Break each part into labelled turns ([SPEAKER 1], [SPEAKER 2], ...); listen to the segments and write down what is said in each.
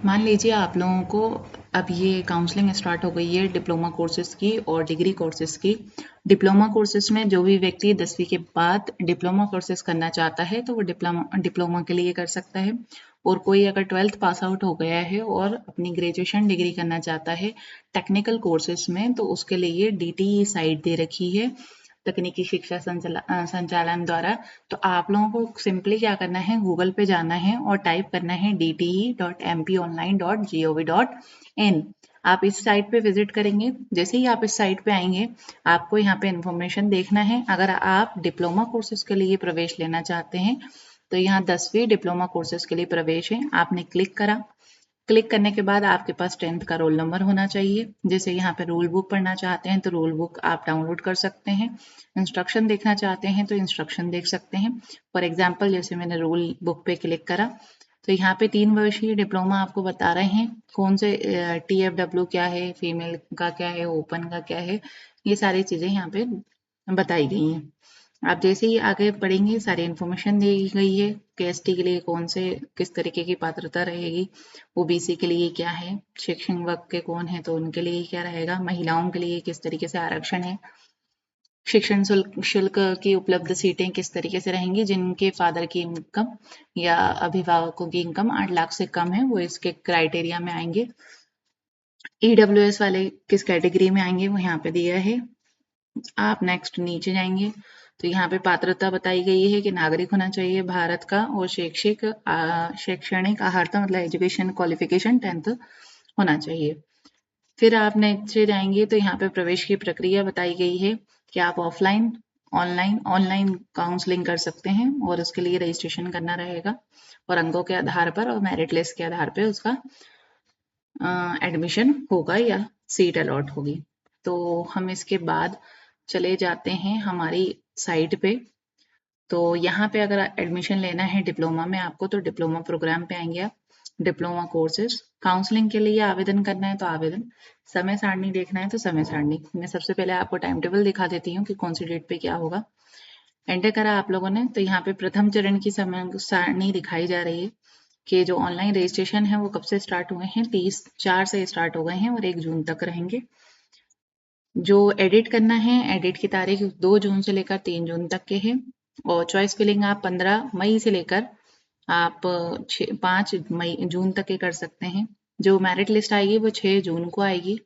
[SPEAKER 1] मान लीजिए आप लोगों को अब ये काउंसलिंग स्टार्ट हो गई है डिप्लोमा कोर्सेज़ की और डिग्री कोर्सेज़ की। डिप्लोमा कोर्सेज़ में जो भी व्यक्ति 10वीं के बाद डिप्लोमा कोर्सेज़ करना चाहता है तो वो डिप्लोमा डिप्लोमा के लिए कर सकता है। और कोई अगर 12th पास आउट हो गया है और अपनी ग्रेजुएशन डिग्री करना चाहता है टेक्निकल कोर्सेज़ में, तो उसके लिए डीटीई साइट दे रखी है तकनीकी शिक्षा संचालन द्वारा। तो आप लोगों को सिंपली क्या करना है, गूगल पे जाना है और टाइप करना है dte.mponline.gov.in। आप इस साइट पे विजिट करेंगे। जैसे ही आप इस साइट पे आएंगे, आपको यहाँ पे इंफॉर्मेशन देखना है। अगर आप डिप्लोमा कोर्सेज के लिए प्रवेश लेना चाहते हैं तो यहाँ 10वीं डिप्लोमा कोर्सेज के लिए प्रवेश है। आपने क्लिक करा। क्लिक करने के बाद आपके पास 10th का रोल नंबर होना चाहिए। जैसे यहाँ पे रूल बुक पढ़ना चाहते हैं तो रूल बुक आप डाउनलोड कर सकते हैं। इंस्ट्रक्शन देखना चाहते हैं तो इंस्ट्रक्शन देख सकते हैं। फॉर एग्जाम्पल जैसे मैंने रूल बुक पे क्लिक करा तो यहाँ पे 3 वर्षीय डिप्लोमा आपको बता रहे हैं कौन से TFW क्या है, फीमेल का क्या है, ओपन का क्या है, ये सारी चीज़ें यहाँ पे बताई गई हैं। आप जैसे ही आगे पढ़ेंगे सारी इन्फॉर्मेशन दी गई है कि एसटी के लिए कौन से किस तरीके की पात्रता रहेगी, ओबीसी के लिए क्या है, शिक्षण वर्ग के कौन है तो उनके लिए क्या रहेगा, महिलाओं के लिए किस तरीके से आरक्षण है, शिक्षण शुल्क शुल्क की उपलब्ध सीटें किस तरीके से रहेंगी, जिनके फादर की इनकम या अभिभावकों की इनकम 8 लाख से कम है वो इसके क्राइटेरिया में आएंगे। ईडब्ल्यूएस वाले किस कैटेगरी में आएंगे वो यहाँ पे दिया है। आप नेक्स्ट नीचे जाएंगे तो यहाँ पे पात्रता बताई गई है कि नागरिक होना चाहिए भारत का और शैक्षणिक अर्हता मतलब एजुकेशन क्वालिफिकेशन 10th होना चाहिए। फिर आप नीचे जाएंगे तो यहाँ पे प्रवेश की प्रक्रिया बताई गई है कि आप ऑफलाइन ऑनलाइन काउंसलिंग कर सकते हैं और उसके लिए रजिस्ट्रेशन करना रहेगा और अंकों के आधार पर और मेरिट लिस्ट के आधार पर उसका एडमिशन होगा या सीट अलॉट होगी। तो हम इसके बाद चले जाते हैं हमारी साइट पे। तो यहाँ पे अगर एडमिशन लेना है डिप्लोमा में आपको तो डिप्लोमा प्रोग्राम पे आएंगे आप। डिप्लोमा कोर्सेज काउंसलिंग के लिए आवेदन करना है तो आवेदन, समय सारणी देखना है तो समय सारणी। मैं सबसे पहले आपको टाइम टेबल दिखा देती हूँ कि कौन सी डेट पे क्या होगा। एंटर करा आप लोगों ने तो यहाँ पे प्रथम चरण की समय सारणी दिखाई जा रही है कि जो ऑनलाइन रजिस्ट्रेशन है वो कब से स्टार्ट हुए हैं, 30/4 से स्टार्ट हो गए हैं और 1 जून तक रहेंगे। जो एडिट करना है, एडिट की तारीख 2 जून से लेकर 3 जून तक के है और चॉइस फिलिंग आप 15 मई से लेकर आप 5 मई जून तक के कर सकते हैं। जो मेरिट लिस्ट आएगी वो 6 जून को आएगी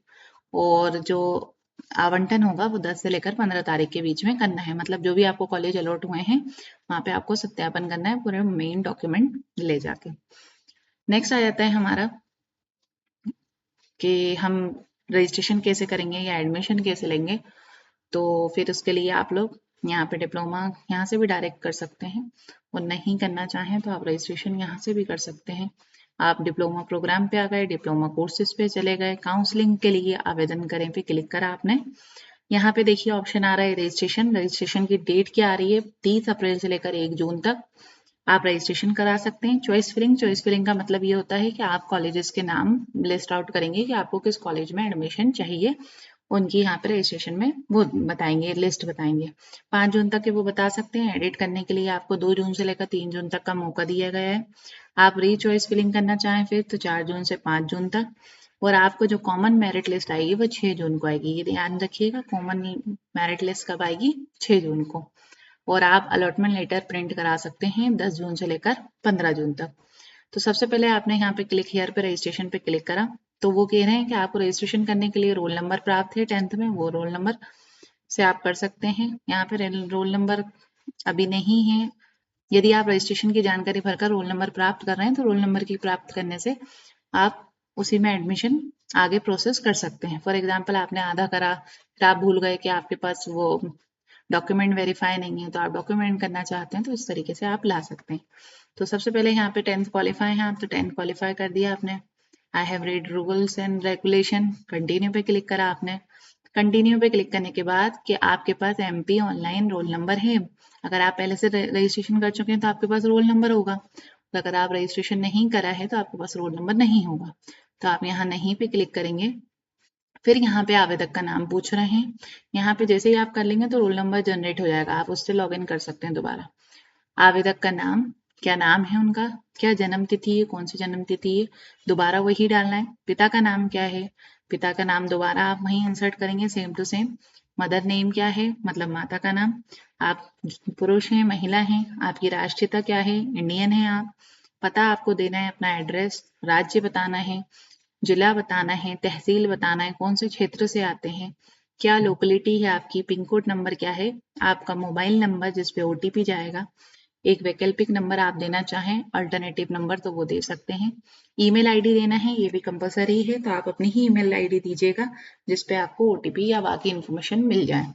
[SPEAKER 1] और जो आवंटन होगा वो 10 से लेकर 15 तारीख के बीच में करना है। मतलब जो भी आपको कॉलेज अलॉट हुए हैं वहाँ पे आपको सत्यापन करना है पूरे मेन डॉक्यूमेंट ले जाके। नेक्स्ट आ जाता है हमारा कि हम रजिस्ट्रेशन कैसे करेंगे या एडमिशन कैसे लेंगे। तो फिर उसके लिए आप लोग यहाँ पे डिप्लोमा यहाँ से भी डायरेक्ट कर सकते हैं और नहीं करना चाहें तो आप रजिस्ट्रेशन यहाँ से भी कर सकते हैं। आप डिप्लोमा प्रोग्राम पे आ गए, डिप्लोमा कोर्सेज पे चले गए, काउंसलिंग के लिए आवेदन करें पे क्लिक करा आपने। यहाँ पे देखिए ऑप्शन आ रहा है रजिस्ट्रेशन। रजिस्ट्रेशन की डेट क्या आ रही है, 30 अप्रैल से लेकर 1 जून तक आप रजिस्ट्रेशन करा सकते हैं। चॉइस फिलिंग का मतलब ये होता है कि आप कॉलेजेस के नाम लिस्ट आउट करेंगे कि आपको किस कॉलेज में एडमिशन चाहिए, उनकी यहाँ पे रजिस्ट्रेशन में वो बताएंगे, लिस्ट बताएंगे। 5 जून तक के वो बता सकते हैं। एडिट करने के लिए आपको 2 जून से लेकर 3 जून तक का मौका दिया गया है। आप री चॉइस फिलिंग करना चाहें फिर तो 4 जून से 5 जून तक। और आपको जो कॉमन मेरिट लिस्ट आएगी वो 6 जून को आएगी। ये ध्यान रखिएगा, कॉमन मेरिट लिस्ट कब आएगी, 6 जून को। और आप अलॉटमेंट लेटर प्रिंट करा सकते हैं 10 जून से लेकर 15 जून तक। तो सबसे पहले आपने यहाँ पे क्लिक हियर पे रजिस्ट्रेशन पे क्लिक करा तो वो कह रहे हैं कि आपको रजिस्ट्रेशन करने के लिए रोल नंबर प्राप्त है 10th में, वो रोल नंबर से आप कर सकते हैं। यहाँ पे रोल नंबर अभी नहीं है। यदि आप रजिस्ट्रेशन की जानकारी भरकर रोल नंबर प्राप्त कर रहे हैं तो रोल नंबर की प्राप्त करने से आप उसी में एडमिशन आगे प्रोसेस कर सकते हैं। फॉर एग्जाम्पल आपने आधा करा फिर आप भूल गए कि आपके पास वो डॉक्यूमेंट वेरीफाई नहीं है तो आप डॉक्यूमेंट करना चाहते हैं तो इस तरीके से आप ला सकते हैं। तो सबसे पहले यहाँ पे 10th क्वालिफाई है आप तो 10th क्वालिफाई कर दिया आपने। I have read rules and regulation, continue पे क्लिक करा आपने। कंटिन्यू पे क्लिक करने के बाद कि आपके पास MP ऑनलाइन रोल नंबर है। अगर आप पहले से रजिस्ट्रेशन कर चुके हैं तो आपके पास रोल नंबर होगा। तो अगर आप रजिस्ट्रेशन नहीं करा है तो आपके पास रोल नंबर नहीं होगा। तो आप यहाँ नहीं पे क्लिक करेंगे। फिर यहाँ पे आवेदक का नाम पूछ रहे हैं। यहाँ पे जैसे ही आप कर लेंगे तो रोल नंबर जनरेट हो जाएगा, आप उससे लॉग इन कर सकते हैं दोबारा। आवेदक का नाम, क्या नाम है उनका, क्या जन्म तिथि है, कौन सी जन्म तिथि है, दोबारा वही डालना है। पिता का नाम क्या है, पिता का नाम दोबारा आप वहीं इंसर्ट करेंगे same to same. Mother name क्या है, मतलब माता का नाम। आप पुरुष हैं महिला हैं, आपकी राष्ट्रीयता क्या है, इंडियन है आप। पता आपको देना है, अपना एड्रेस, राज्य बताना है, जिला बताना है, तहसील बताना है, कौन से क्षेत्र से आते हैं, क्या लोकेलिटी है आपकी, पिन कोड नंबर क्या है, आपका मोबाइल नंबर जिस पे ओटीपी जाएगा, एक वैकल्पिक नंबर आप देना चाहें अल्टरनेटिव नंबर तो वो दे सकते हैं। ईमेल आईडी देना है, ये भी कंपलसरी है, तो आप अपनी ही ईमेल आईडी दीजिएगा जिस पे आपको ओटीपी या बाकी इन्फॉर्मेशन मिल जाए।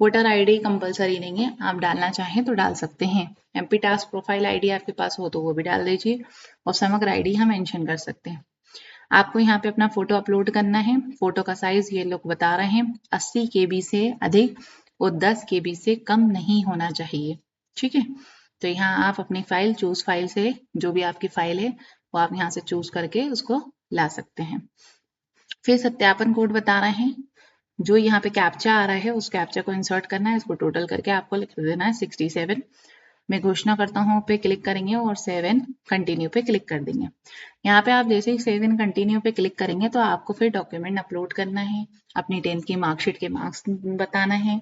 [SPEAKER 1] वोटर आईडी कंपलसरी नहीं है, आप डालना चाहें तो डाल सकते हैं। एमपी टास्क प्रोफाइल आईडी आपके पास हो तो वो भी डाल दीजिए, और समग्र आईडी हम मेंशन कर सकते हैं। आपको यहाँ पे अपना फोटो अपलोड करना है। फोटो का साइज ये लोग बता रहे हैं 80 KB से अधिक और 10 KB से कम नहीं होना चाहिए। ठीक है, तो यहाँ आप अपनी फाइल चूज फाइल से, जो भी आपकी फाइल है वो आप यहाँ से चूज करके उसको ला सकते हैं। फिर सत्यापन कोड बता रहे हैं, जो यहाँ पे कैप्चा आ रहा है उस कैप्चा को इंसर्ट करना है, इसको टोटल करके आपको लिख देना है 67। मैं घोषणा करता हूँ पे क्लिक करेंगे और 7 कंटिन्यू पे क्लिक कर देंगे। यहाँ पे आप जैसे ही 7 कंटिन्यू पे क्लिक करेंगे तो आपको फिर डॉक्यूमेंट अपलोड करना है, अपनी 10th की मार्कशीट के मार्क्स बताना है,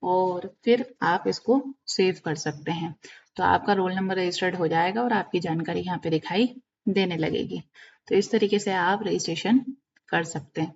[SPEAKER 1] और फिर आप इसको सेव कर सकते हैं। तो आपका रोल नंबर रजिस्टर्ड हो जाएगा और आपकी जानकारी यहाँ पे दिखाई देने लगेगी। तो इस तरीके से आप रजिस्ट्रेशन कर सकते हैं।